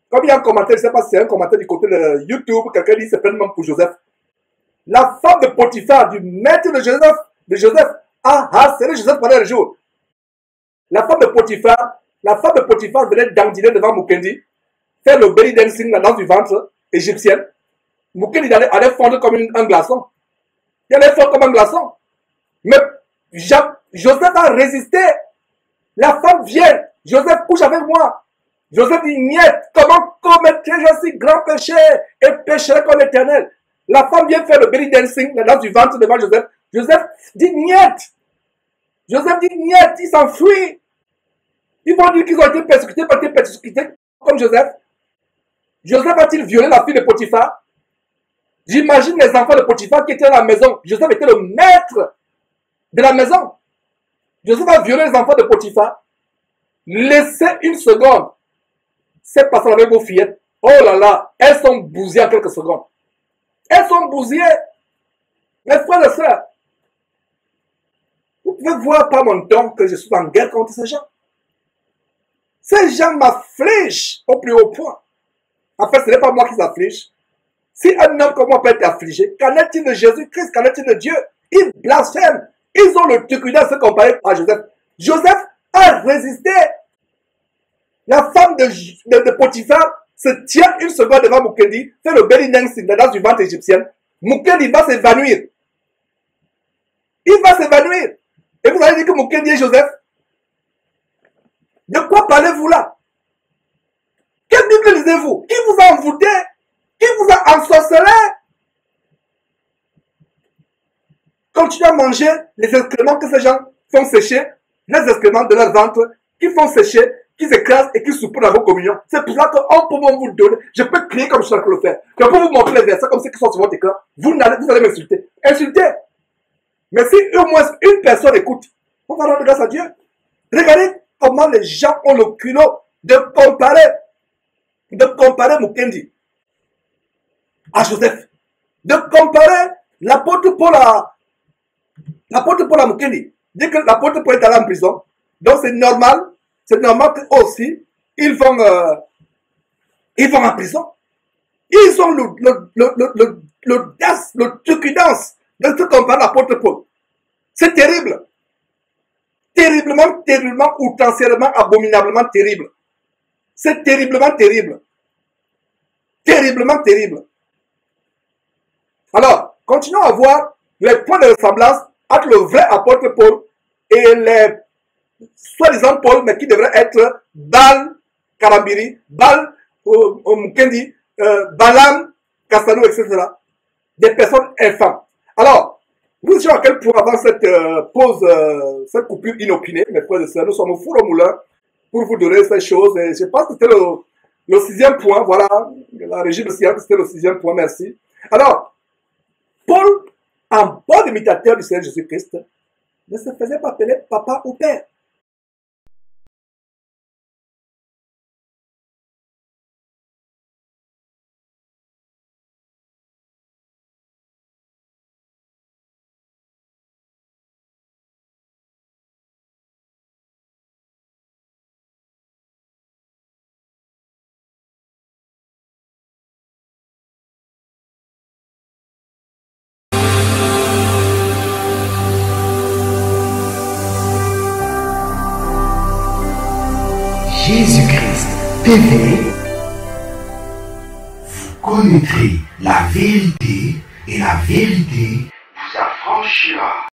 Comme il y a un commentaire, je ne sais pas si c'est un commentaire du côté de YouTube, quelqu'un dit c'est pleinement pour Joseph. La femme de Potiphar, du maître de Joseph, a harcelé Joseph pendant le jour. La femme de Potiphar venait dandiner devant Mukendi, faire le belly dancing, la danse du ventre égyptienne. Mukendi allait fondre comme un glaçon. Il allait fondre comme un glaçon. Mais Joseph a résisté. La femme vient. Joseph couche avec moi. Joseph dit, niet, comment commettrai-je un si grand péché et pécherai comme l'Éternel? La femme vient faire le belly dancing, la danse du ventre devant Joseph. Joseph dit, niet. Joseph dit, niet, il s'enfuit. Ils vont dire qu'ils ont été persécutés comme Joseph. Joseph a-t-il violé la fille de Potiphar? J'imagine les enfants de Potiphar qui étaient à la maison. Joseph était le maître de la maison. Joseph a violé les enfants de Potiphar. Laissez une seconde. C'est passé avec vos fillettes. Oh là là, elles sont bousillées en quelques secondes. Elles sont bousillées. Mes frères et sœurs, vous pouvez voir par mon ton que je suis en guerre contre ces gens. Ces gens m'affligent au plus haut point. En fait, ce n'est pas moi qui s'afflige. Si un homme comme moi peut être affligé, qu'en est-il de Jésus-Christ, qu'en est-il de Dieu? Ils blasphèment. Ils ont le truc de se comparer à Joseph. Joseph a résisté. La femme de Potiphar se tient une seconde devant Mukendi, fait le belly dancing, la danse du ventre égyptienne. Mukendi va s'évanouir. Il va s'évanouir. Et vous allez dire que Mukendi est Joseph? De quoi parlez-vous là? Quelle Bible lisez-vous? Qui vous a envoûté? Qui vous a ensorcelé? Continuez à manger les excréments que ces gens font sécher, les excréments de leur ventre, qui font sécher, qui s'écrasent et qui soupent dans vos communions. C'est pour ça qu'on peut vous donner. Je peux crier comme je suis en train de le faire. Je peux vous montrer les versets comme ceux qui sont sur votre écran. Vous allez m'insulter. Insultez. Mais si au moins une personne écoute, on va rendre grâce à Dieu. Regardez comment les gens ont le culot de comparer Mukendi à Joseph. De comparer l'apôtre Paul à Mukendi. Dire que l'apôtre Paul est allé en prison. Donc c'est normal qu'eux aussi, ils vont en prison. Ils ont l'audace, le trucudence de se comparer à l'apôtre Paul. C'est terrible. Terriblement, terriblement, outrancièrement, abominablement terrible. C'est terriblement terrible. Terriblement terrible. Alors, continuons à voir les points de ressemblance entre le vrai apôtre Paul et les soi-disant Paul, mais qui devrait être Bal Karambiri, Bal Mukendi, Balam Kassano, etc. Des personnes infâmes. Alors, vous savez à quel point avant cette pause, cette coupure inopinée, mes frères et sœurs, nous sommes au four au moulin pour vous donner ces choses. Et je pense que c'était le sixième point, voilà, la régie de Sion, c'était le sixième point, merci. Alors, Paul, en bon imitateur du Seigneur Jésus-Christ, ne se faisait pas appeler papa ou père. Jésus-Christ TV, vous connaîtrez la vérité et la vérité vous affranchira.